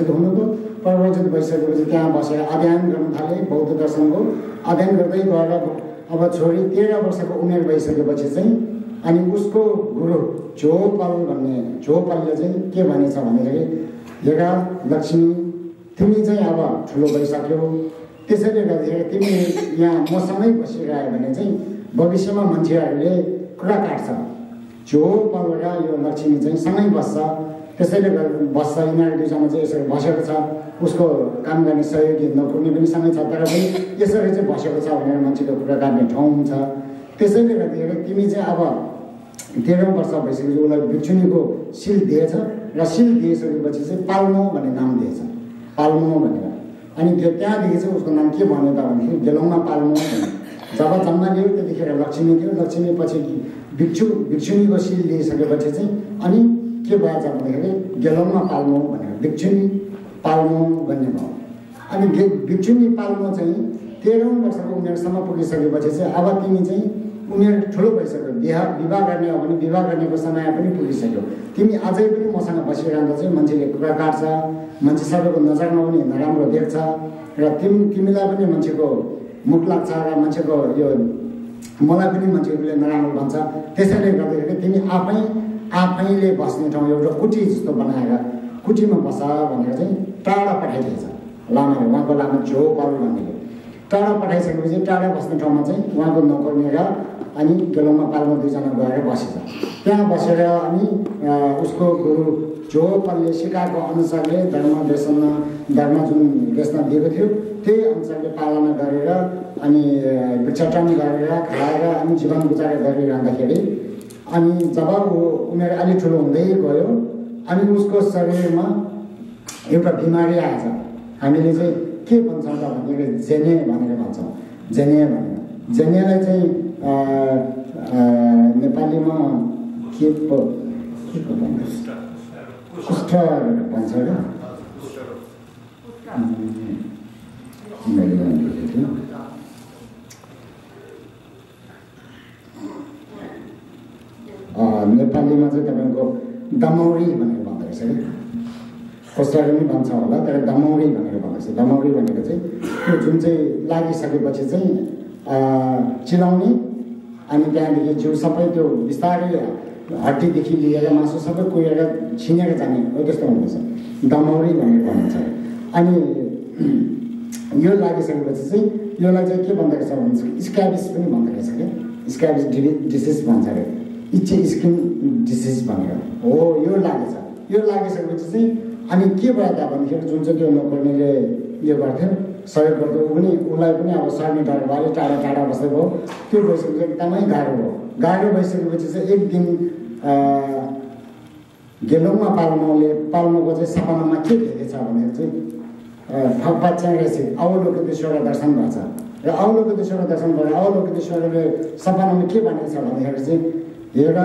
हुनु त परिवर्तित भइसकेपछि त्यहाँ बसेर अध्ययन गर्न थाले, बौद्ध दर्शनको अध्ययन गर्दै गएर अब छोरी 13 वर्षको उमेर भइसकेपछि चाहिँ अनि उसको गुरु झोपलले चाहिँ के भनेछ भनेदेखि हेरा लक्ष्मी तिमी चाहिँ अब ठुलो भइसक्यौ, त्यसैले गर्दाखेरि तिमी यहाँ मसँगै बसिरह्यो भने चाहिँ भविष्यमा मान्छेहरूले कुरा काट्छ। झोपल र यो लक्ष्मी चाहिँ सँगै बस्छ, त्यसैले बस्छ। यिनीहरू दुईजना चाहिँ यसरी बसेको छ, उसको काम गर्ने सहयोगी नोकर्नी पनि सँगै छ, तर पनि यसरी चाहिँ बसेको छ भनेर मान्छेको कुरा काट्ने ठाउँ हुन्छ। त्यसैले गर्दाखेरि तिमी चाहिँ अब 13 वर्ष भइसकेपछि उसलाई भिक्षुनीको सिल दिएछ र सिल दिइसकेपछि चाहिँ पाल्मो भन्ने नाम दिएछ, पाल्मो भनेर। अनि त्यहाँदेखि चाहिँ उसको नाम के भन्यो त भन्दाखेरि गेलौमा पाल्मो भन्यो। जब जन्म लियो त्यतिखेर लक्ष्मी थियो, लक्ष्मी पछि भिक्षुनीको सिल दिइसकेपछि चाहिँ अनि के भएछ भन्दाखेरि गेलौमा पाल्मो भनेर भिक्षुनी पाल्मो भन्ने भयो। अनि भिक्षुनी पाल्मो चाहिँ 13 वर्षको उमेरसम्म पुगिसकेपछि चाहिँ अब तिमी चाहिँ उमेर ठुलो भइसक्यो, विवाह गर्ने हो भने विवाह गर्नेको समय पनि पुगिसक्यो, तिमी अझै पनि मसँग बसिरहँदा चाहिँ मान्छेले कुरा काट्छ, मान्छे सबैको नजरमा पनि नराम्रो देख्छ र तिमीलाई पनि मान्छेको मुख लाग्छ र मान्छेको यो मलाई पनि मान्छेहरूले नराम्रो भन्छ। त्यसैले गर्दाखेरि तिमी आफैले बस्ने ठाउँ एउटा कुटी जस्तो बनाएर कुटीमा बस भनेर चाहिँ टाढा पठाइदिएछ लामाले। उहाँको लामा झोपल भन्नेले टाढा पठाइसकेपछि टाढा बस्ने ठाउँमा चाहिँ उहाँको नोकर्नी र अनि गेलौमा पाल्मो दुईजना गएर बसेछ। त्यहाँ बसेर अनि उसको गुरु झोपलले सिकाएको अनुसारले धर्म जुन देशमा दिएको थियो त्यही अनुसारले पालना गरेर अनि भिक्षाटन गरेर खाएर अनि जीवन गुजारा गरिरहँदाखेरि अनि जब उमेर अलि ठुलो हुँदै गयो अनि उसको शरीरमा एउटा बिमारी आएछ। हामीले चाहिँ के भन्छौँ त भन्दाखेरि जेने भनेर भन्छौँ, जेने भनेर। जेनेलाई चाहिँ नेपालीमा के पो कुष्ठ भन्छ र नेपालीमा चाहिँ तपाईँको दमौरी भनेर भन्दो रहेछ कि, कसरी पनि भन्छ होला, तर दमौरी भनेर भन्दैछ। दमौरी भनेको चाहिँ त्यो जुन चाहिँ लागिसकेपछि चाहिँ चिलाउने अनि त्यहाँदेखि जिउ सबै त्यो बिस्तारै हड्डीदेखि लिएर मासु सबै कुहेर छिनेर जाने हो त्यस्तो हुँदैछ, दमौरी भनेर भनिन्छ। अनि यो लागिसकेपछि चाहिँ योलाई चाहिँ के भन्दो रहेछ भन्छ स्क्याबिस पनि भन्दो रहेछ क्या, स्क्याबिस डिसिज भन्छ अरे, इच्ची स्किन डिसिज भनेर हो। यो लागेछ, यो लागिसकेपछि चाहिँ अनि के भयो त भन्दाखेरि जुन चाहिँ त्यो नोकर्नीले यो गर्थ्यो सहयोग गर्थ्यो उसलाई पनि अब सर्ने डर भयो, टाढा टाढा बस्दै भयो। त्यो भइसकेपछि एकदमै गाह्रो भयो। गाह्रो भइसकेपछि चाहिँ एक दिन गेलौमा पाल्मोको चाहिँ सपनामा के देखेछ भनेर चाहिँ बच्चाङ्ग्रेसी अवलोकितेश्वर दर्शन गर्छ र अवलोकितेश्वर दर्शन गरेर अवलोकितेश्वरले सपनामा के भनेको छ भन्दाखेरि चाहिँ हेर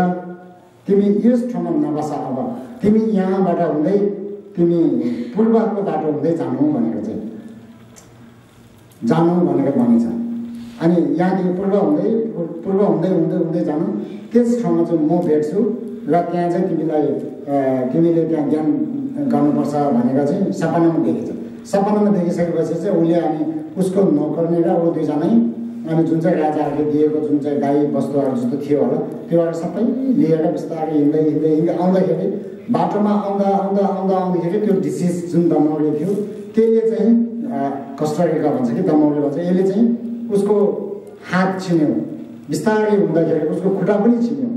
तिमी यस ठाउँमा नबस, अब तिमी यहाँबाट हुँदै तिमी पूर्वको बाटो हुँदै जानु भनेर चाहिँ जानु भनेर भनिन्छ। अनि यहाँदेखि पूर्व हुँदै हुँदै जानु, त्यस ठाउँमा चाहिँ म भेट्छु र त्यहाँ चाहिँ तिमीले त्यहाँ ज्ञान गर्नुपर्छ भनेर चाहिँ सपनामा देखेछ। सपनामा देखिसकेपछि चाहिँ उसले अनि उसको नोकर्नी र ऊ दुईजनै अनि जुन चाहिँ राजाहरूले दिएको जुन चाहिँ गाई वस्तुहरू जस्तो थियो होला त्योहरू सबै लिएर बिस्तारै हिँड्दै आउँदाखेरि बाटोमा आउँदाखेरि त्यो डिसिज जुन दमौरी थियो त्यसले चाहिँ कस्टरिका भन्छ कि दमौरी भन्छ, यसले चाहिँ उसको हात छिन्यो। बिस्तारै हुँदाखेरि उसको खुट्टा पनि छिन्यो।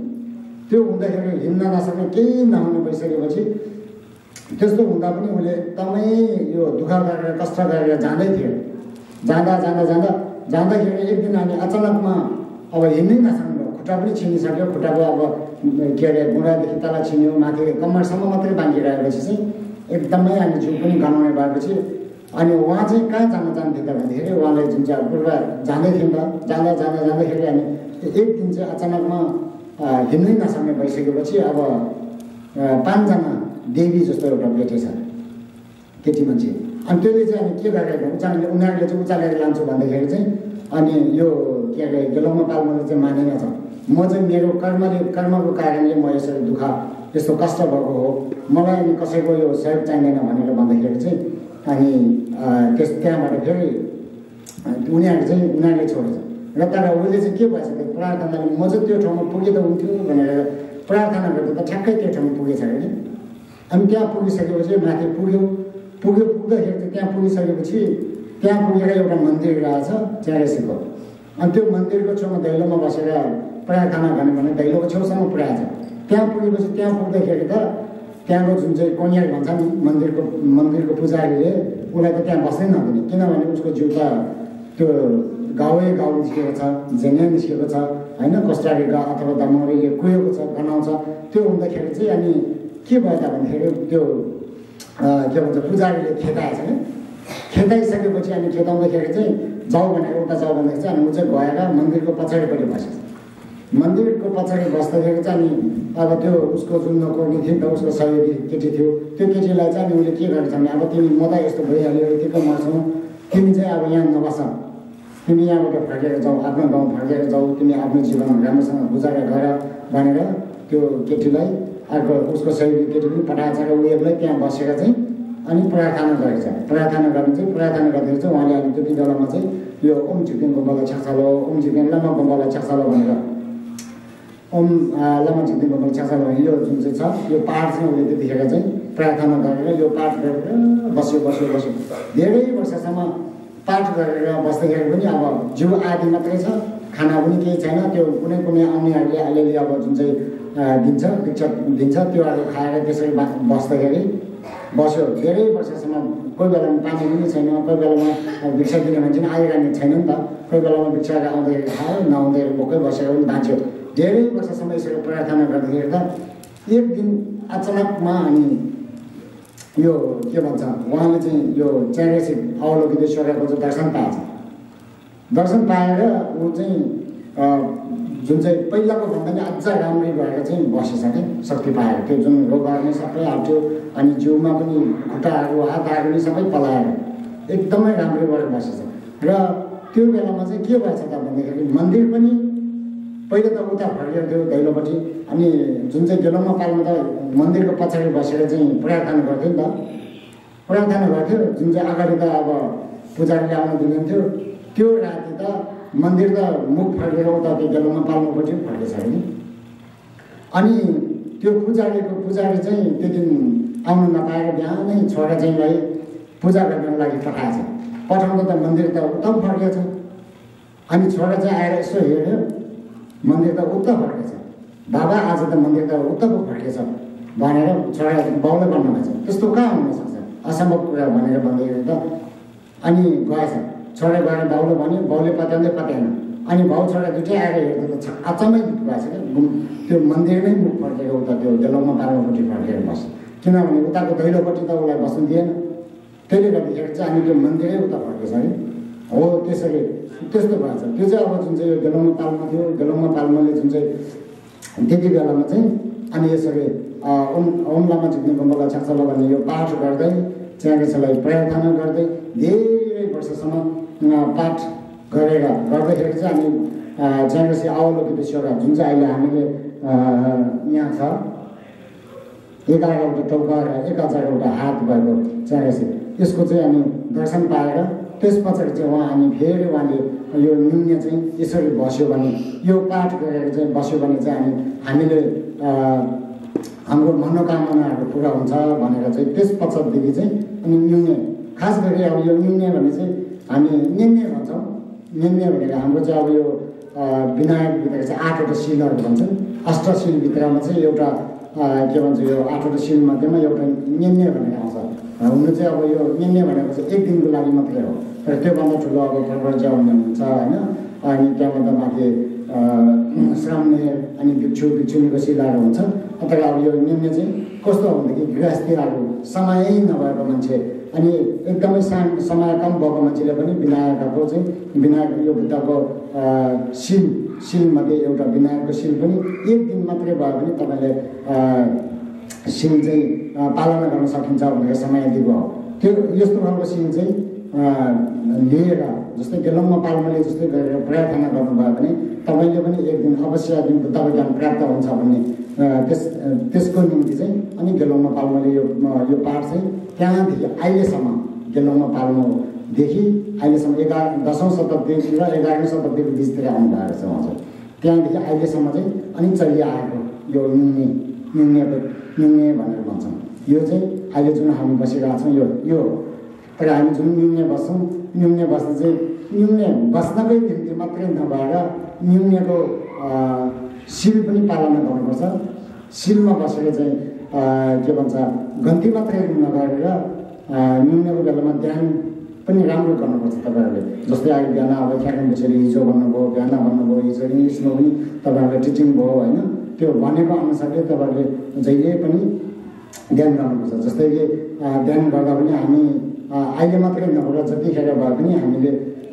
त्यो हुँदाखेरि हिँड्न नसक्ने केही नहुने भइसकेपछि त्यस्तो हुँदा पनि उसले एकदमै यो दुःख गरेर कष्ट गरेर जाँदै थियो। जाँदाखेरि एक दिन अनि अचानकमा अब हिँड्नै नसक्नु, खुट्टा पनि छिनिसक्यो। खुट्टाको अब के अरे बुढादेखि तल छिन्यो, माथि कम्मरसम्म मात्रै बाँकी रहेपछि चाहिँ एकदमै अनि जिउ पनि गनाउने भएपछि अनि उहाँ चाहिँ कहाँ जान जान्थ्यो त भन्दाखेरि उहाँलाई जुन चाहिँ पूर्व जाँदै थियो नि त, जाँदाखेरि अनि एक दिन चाहिँ अचानकमा हिँड्नै नसक्ने भइसकेपछि अब 5 जना देवी जस्तो एउटा भेटेछ केटी मान्छे। अनि त्यसले चाहिँ अनि के गरेको उनीहरूले चाहिँ उचालेर लान्छु भन्दाखेरि चाहिँ अनि यो के अरे गेलौमा पाल्मोले चाहिँ मानेन छ। म चाहिँ मेरो कर्मको कारणले म यसरी दुःख यस्तो कष्ट भएको हो, मलाई अनि कसैको यो सहयोग चाहिँदैन भनेर भन्दाखेरि चाहिँ अनि त्यहाँबाट फेरि उनीहरूले छोडेछ र तर उसले चाहिँ के भएछ प्रार्थनाले म चाहिँ त्यो ठाउँमा पुगे त हुन्थ्यो भनेर प्रार्थना गर्दा त ठ्याक्कै त्यो ठाउँमा पुगेछ अरे नि। अनि त्यहाँ पुगिसकेपछि माथि पुग्दाखेरि चाहिँ त्यहाँ पुगिसकेपछि त्यहाँ पुगेर एउटा मन्दिर रहेछ च्यारेसीको। अनि त्यो मन्दिरको छेउमा दैलोमा बसेर प्रार्थना गर्ने भने दैलोको छेउसम्म पुऱ्याएछ। त्यहाँ पुगेपछि त्यहाँ पुग्दाखेरि त त्यहाँको जुन चाहिँ कन्याक भन्छ नि मन्दिरको पुजारीले उसलाई त त्यहाँ बस्नै नदिने, किनभने उसको जिउ त त्यो गाउँ निस्केको छ, झेङ्गा निस्केको छ होइन, कस्टारिका अथवा दमौरीले कुहेको छ गनाउँछ। त्यो हुँदाखेरि चाहिँ अनि के भयो त भन्दाखेरि त्यो के भन्छ पुजारीले खेताएछ नि। खेताइसकेपछि अनि खेताउँदाखेरि चाहिँ जाऊ भनेर उता जाऊ भन्दाखेरि चाहिँ अनि ऊ चाहिँ गएर मन्दिरको पछाडिपट्टि बसेछ। मन्दिरको पछाडि बस्दाखेरि चाहिँ अनि अब त्यो उसको जुन नोकर्नी थियो नि त, उसको सहयोगी केटी थियो, त्यो केटीलाई चाहिँ अनि उसले के गरेछ भने अब तिमी म त यस्तो भइहाल्यो यतिको मर्छौ, तिमी चाहिँ अब यहाँ नबस, तिमी यहाँबाट फर्केर जाऊ, आफ्नो गाउँ फर्केर जाऊ, तिमी आफ्नो जीवन राम्रोसँग गुजारा गर भनेर त्यो केटीलाई अर्को उसको सहयोगी केटी पनि पठाएछ र ऊ एक्लै त्यहाँ बसेर चाहिँ अनि प्रार्थना गरेछ। प्रार्थना गर्दा चाहिँ उहाँले अनि त्यति बेलामा चाहिँ यो ओम झिक्देन गोम्बाला छ्याक्सालो, ओम झिक्देन लामा गोम्बाला छ्याक्सालो भनेर ओम लामा झिक्देन गोम्बाला छ्याक्सालो यो जुन चाहिँ छ यो पाठ चाहिँ उसले त्यतिखेर चाहिँ प्रार्थना गरेर यो पाठ गरेर बस्यो। धेरै वर्षसम्म पाठ गरेर बस्दाखेरि पनि अब जिउ आदि मात्रै छ, खाना पनि केही छैन। त्यो कुनै आउनेहरूले अलिअलि अब जुन चाहिँ दिन्छ भिक्षा दिन्छ त्योहरू खाएर त्यसरी बस्दाखेरि बस्यो धेरै वर्षसम्म। कोही बेलामा पानी पनि छैन, कोही बेलामा भिक्षा दिने मान्छे पनि आइरहने छैन नि त, कोही बेलामा भिक्षा आउँदाखेरि खायो, नआउँदाखेरि भोकै बसेर पनि बाँच्यो। धेरै वर्षसम्म यसरी प्रार्थना गर्दाखेरि त एक दिन अचानकमा अनि यो के भन्छ उहाँले चाहिँ यो च्यारेसी अवलोकितेश्वरको चाहिँ दर्शन पाएर ऊ चाहिँ जुन चाहिँ पहिलाको भन्दा पनि अझ राम्रै भएर चाहिँ बसेछ कि शक्ति पाएर। त्यो जुन रोगहरू नै सबै हट्यो अनि जिउमा पनि खुट्टाहरू हातहरू पनि सबै पलाएर एकदमै राम्रै भएर बसेछ। र त्यो बेलामा चाहिँ के भएछ त भन्दाखेरि मन्दिर पनि पहिला त उता फर्केर थियो दैलोपट्टि, अनि जुन चाहिँ गेलौमा पालमा त मन्दिरको पछाडि बसेर चाहिँ प्रार्थना गर्थ्यो नि त, प्रार्थना गर्थ्यो। जुन चाहिँ अगाडि त अब पुजारीले आउनु दिनुहुन्थ्यो, त्यो राति त मन्दिर त मुख फर्केर उता त्यो गेलौमा पाल्नुपट्टि फर्केछ नि। अनि त्यो पुजारी चाहिँ त्यो दिन आउनु नपाएर बिहानै छोरा चाहिँलाई पूजा गर्नको लागि पठाउँदा त मन्दिर त उता फर्केछ। अनि छोरा चाहिँ आएर यसो हेऱ्यो, मन्दिर त उता फर्केछ, बाबा आज त मन्दिर त उता पो फर्केछ भनेर छोरा बाउले भन्नुभएछ। त्यस्तो कहाँ हुनसक्छ, असम्भव कुरा भनेर भन्दाखेरि त अनि गएछ। छोरा गएर बाउले भन्यो, बाउले पत्याएन। अनि भाउ छोरा दुइटै आएर हेर्दा त अचम्मै भएछ क्या, त्यो मन्दिर नै मुख फर्केर उता त्यो गेलौमा पाल्नुपट्टि फर्केर बस्छ, किनभने उताको दैलोपट्टि त उसलाई बस्नु दिएन। त्यसले गर्दाखेरि चाहिँ अनि त्यो मन्दिरै उता फर्केछ है। हो त्यसरी त्यस्तो भएछ। त्यो चाहिँ अब जुन चाहिँ यो गेलौमा पाल्मा थियो, गेलौमा पाल्माले जुन चाहिँ त्यति बेलामा चाहिँ अनि यसरी ओम लामा झिक्देन गोम्बाला छ्याक्सालो भन्ने यो पाठ गर्दै च्यारेसीलाई प्रार्थना गर्दै धेरै वर्षसम्म पाठ गर्दाखेरि चाहिँ अनि च्यारेसी अवलोकितेश्वर जुन चाहिँ अहिले हामीले यहाँ छ 11वटा टाउका र 1000वटा हात भएको च्यारेसी, यसको चाहिँ अनि दर्शन पाएर त्यस पछाडि चाहिँ अनि फेरि उहाँले यो नुन्ने चाहिँ यसरी बस्यो भने, यो पाठ गरेर चाहिँ बस्यो भने चाहिँ अनि हामीले हाम्रो मनोकामनाहरू पुरा हुन्छ भनेर चाहिँ त्यस पछाडिदेखि चाहिँ अनि न्युने, खास गरी अब यो न्युने भने चाहिँ हामी निन्ने भन्छौँ। निन्ने भनेर हाम्रो चाहिँ अब यो विनायकभित्र चाहिँ 8वटा शिलहरू भन्छन्, अष्टशिलभित्रमा चाहिँ एउटा के भन्छ यो 8वटा शिल मध्येमा एउटा निन्ने भनेर आउँछ। हुनु चाहिँ अब यो निन्ने भनेको चाहिँ एक दिनको लागि मात्रै हो, तर त्योभन्दा ठुलो अब प्रवर्ज्य हुन्छ होइन। अनि त्यहाँभन्दा माथि श्राम्ने अनि भिक्षुनीको शिलाहरू हुन्छ। तर अब यो निन्ने चाहिँ कस्तो हो भनेदेखि गृहस्थीहरू समय नभएको मान्छे अनि एकदमै समय कम भएको मान्छेले पनि विनायकको चाहिँ विनायक यो बुद्धको शिलमध्ये एउटा विनायकको शिल पनि एक दिन मात्रै भए पनि तपाईँले शिल चाहिँ पालना गर्न सकिन्छ भनेर समय दिएको हो। त्यो यस्तो खालको शिल चाहिँ लिएर जस्तै गेलौमा पाल्माले जस्तै गरेर प्रार्थना गर्नुभयो भने तपाईँले पनि एक दिन अवश्य दिन बुद्धको ज्ञान प्राप्त हुन्छ भन्ने त्यसको निम्ति चाहिँ अनि गेलौमा पाल्माले यो पाठ चाहिँ त्यहाँदेखि अहिलेसम्म गेलौँमा पाल्नुदेखि अहिलेसम्म 10औं शताब्दी र 11औं शताब्दीको बिचतिर आउनु भएको छ हजुर। त्यहाँदेखि अहिलेसम्म चाहिँ अनि चलिआएको यो न्युङ्ने भनेर भन्छौँ। यो चाहिँ अहिले जुन हामी बसिरहेको छौँ यो तर हामी जुन न्युङ्ने बस्छौँ, न्युङ्ने बस्दा चाहिँ न्युङ्ने बस्नकै निम्ति मात्रै नभएर न्युङ्नेको सिल पनि पालना गर्नुपर्छ। सिलमा बसेर चाहिँ के भन्छ गन्ती मात्रै नगरेर न्युङ्नेको बेलामा ध्यान पनि राम्रो गर्नुपर्छ तपाईँहरूले। जस्तै अहिले बिहान अब ख्याटन पछाडि हिजो भन्नुभयो, बिहान भन्नुभयो, हिजो इङ्ग्लिसमा पनि तपाईँहरूले टिचिङ भयो होइन। त्यो भनेको अनुसारले तपाईँहरूले जहिले पनि ध्यान गर्नुपर्छ। जस्तै कि ध्यान गर्दा पनि हामी अहिले मात्रै नभएर जतिखेर भए पनि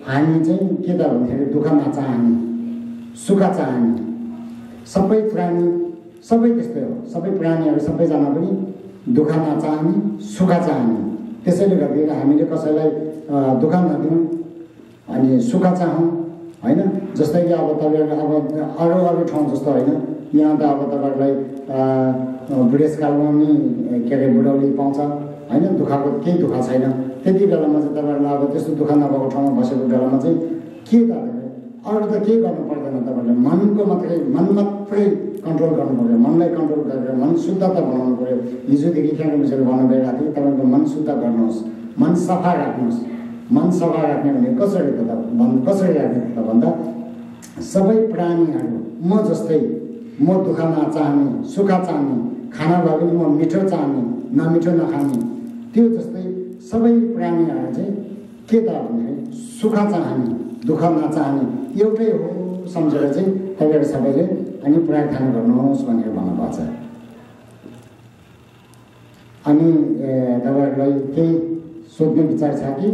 हामी चाहिँ के त भन्दाखेरि दुःख नचाहने, सुख चाहने। सबै प्राणी सबै त्यस्तै हो, सबै प्राणीहरू सबैजना पनि दुःख नचाहने, सुख चाहने। त्यसैले गर्दाखेरि हामीले कसैलाई दुःख नदिउँ अनि सुख चाहौँ होइन। जस्तै कि अब तपाईँहरूले अब अरू ठाउँ जस्तो होइन, यहाँ त अब तपाईँहरूलाई बुढेसकालमा पनि के अरे बुढौली पाउँछ होइन, दुःखको केही दुःख छैन। त्यति बेलामा चाहिँ तपाईँहरूलाई अब त्यस्तो दुःख नभएको ठाउँमा बसेको बेलामा चाहिँ के त अरू त केही गर्नु पर्दैन। तपाईँहरूले मन मात्रै कन्ट्रोल गर्नु पऱ्यो। मनलाई कन्ट्रोल गरेर मन शुद्धता बनाउनु पऱ्यो। हिजोदेखि ख्याटन पछाडि भन्नु भइरहेको थियो, तपाईँको मन शुद्ध गर्नुहोस्, मन सफा राख्नुहोस्। मन सफा राख्ने भने कसरी राख्ने त भन्दा सबै प्राणीहरू म जस्तै म दुःख नचाहने, सुख चाहने, खाना भए पनि म मिठो चाहने, नमिठो नखाने, त्यो जस्तै सबै प्राणीहरू चाहिँ के त भन्दाखेरि सुख चाहने, दुःख नचाहने एउटै हो सम्झेर चाहिँ तपाईँहरू सबैले अनि प्रार्थना गर्नुहोस् भनेर भन्नुभएको छ। अनि तपाईँहरूलाई केही सोध्ने विचार छ कि?